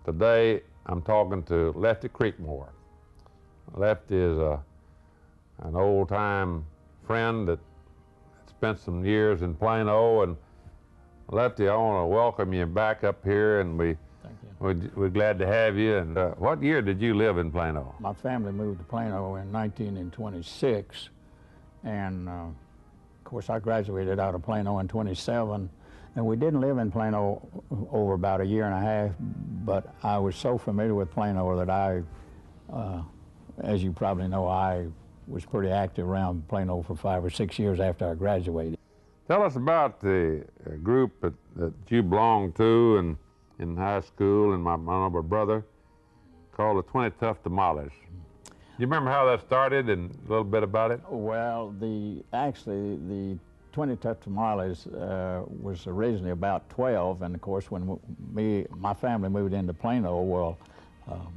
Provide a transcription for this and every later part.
Today, I'm talking to Lefty Creekmore. Lefty is an old-time friend that spent some years in Plano, and Lefty, I want to welcome you back up here, and we're glad to have you. And what year did you live in Plano? My family moved to Plano in 1926, and of course I graduated out of Plano in 27, and we didn't live in Plano over about a year and a half, but I was so familiar with Plano that I, as you probably know, I was pretty active around Plano for 5 or 6 years after I graduated. Tell us about the group that you belonged to and in high school, and my older brother, called the 20 Tough Tamales. Do you remember how that started and a little bit about it? Well, actually the 20 Tough Tamales was originally about 12, and of course when my family moved into Plano, well,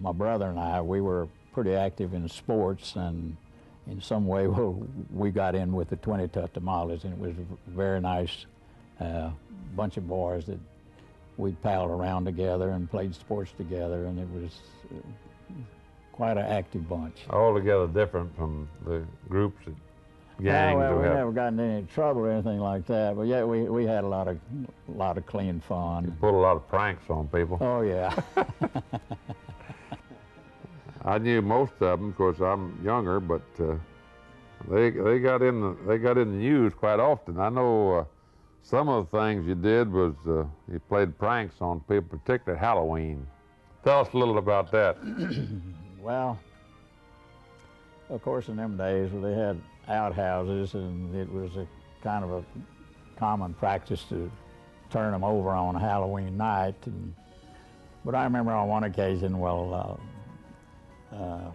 my brother and I, we were pretty active in sports, and in some way, well, we got in with the 20 Tough Tamales, and it was a very nice bunch of boys that we palled around together and played sports together, and it was quite an active bunch. Altogether different from the groups and gangs. Well, we never got into any trouble or anything like that, but yeah, we had a lot of clean fun. You pulled a lot of pranks on people. Oh yeah. I knew most of them. Of course, I'm younger, but they got in the news quite often. I know some of the things you did was you played pranks on people, particularly Halloween. Tell us a little about that. Well, of course, in them days, they had outhouses, and it was a kind of a common practice to turn them over on Halloween night. But I remember on one occasion, well,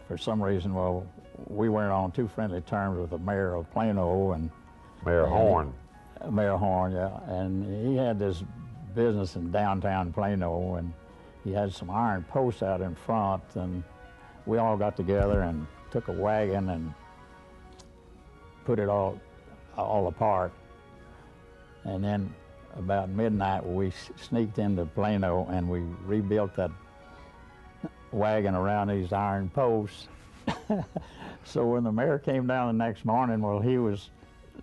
for some reason, well, we weren't on too friendly terms with the mayor of Plano and Mayor Horn. Mayor Horn, yeah, and he had this business in downtown Plano, and he had some iron posts out in front, and we all got together and took a wagon and put it all apart. And then about midnight, we sneaked into Plano and we rebuilt that wagon around these iron posts. So when the mayor came down the next morning, well, he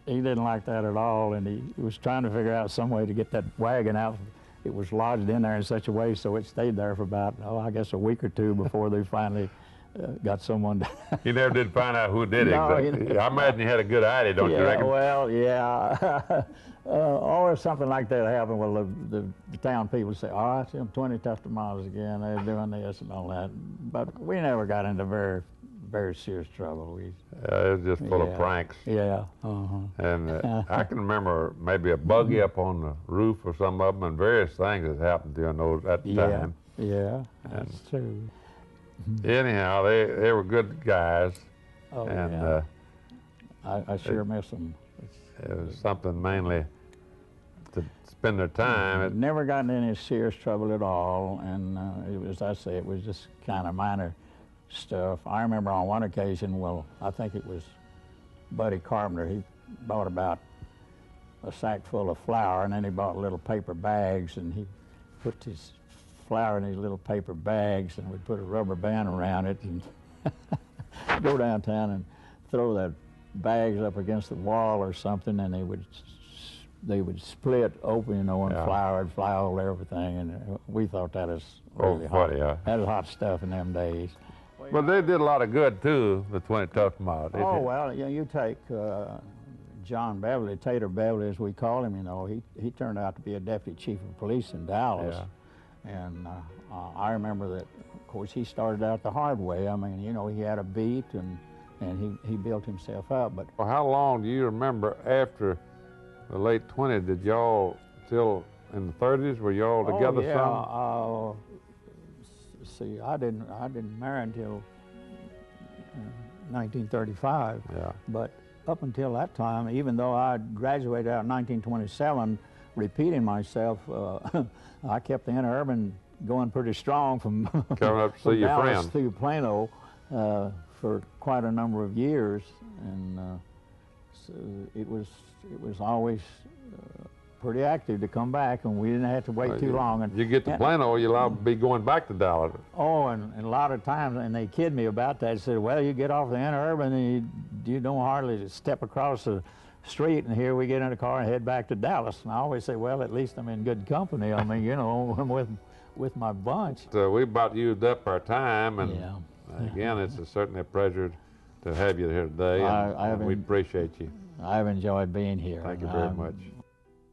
didn't like that at all, and he was trying to figure out some way to get that wagon out. It was lodged in there in such a way so it stayed there for about, I guess a week or two before they finally got someone to... You never did find out who did it. No, I imagine you had a good idea, don't you reckon? Well, yeah. Or something like that happened. Well, the town people say, "Oh, I see them 20 Tough Tamales again. They're doing this and all that." But we never got into very serious trouble. It was just full of pranks. Yeah. And I can remember maybe a buggy up on the roof or some of them, and various things that happened during that time. Yeah, that's true. Anyhow, they were good guys. Oh, and yeah. I sure miss them. It was something mainly to spend their time. Never got into any serious trouble at all, and it was, I say, it was just kind of minor stuff. I remember on one occasion, well, I think it was Buddy Carpenter, he bought about a sack full of flour, and then he bought little paper bags, and he put his flour in these little paper bags, and we'd put a rubber band around it and go downtown and throw the bags up against the wall or something, and they would split open, and flour would fly all over everything, and we thought that was really hot. Funny, huh? That was hot stuff in them days. But they did a lot of good too, the 20 Tough Tamales. Oh, well, you take John Beverly, Tater Beverly as we call him, he turned out to be a deputy chief of police in Dallas. Yeah. And I remember that, of course, he started out the hard way. I mean, he had a beat, and he built himself up. But well, how long do you remember after the late 20s? Did y'all still in the 30s? Were y'all together some? See, I didn't marry until 1935. Yeah. But up until that time, even though I graduated out in 1927, repeating myself, I kept the interurban going pretty strong from coming up to see your Dallas friends through Plano for quite a number of years, and so it was always pretty active to come back, and we didn't have to wait too long. And you get to Plano, you'll be going back to Dallas. Oh, and a lot of times, and they kid me about that, said, well, you get off the interurban and you don't hardly step across the street, and here we get in the car and head back to Dallas. And I always say, well, at least I'm in good company. I mean, you know, I'm with my bunch. We about used up our time, and Yeah. again, it's certainly a pleasure to have you here today, and we appreciate you. I've enjoyed being here. Thank you very much.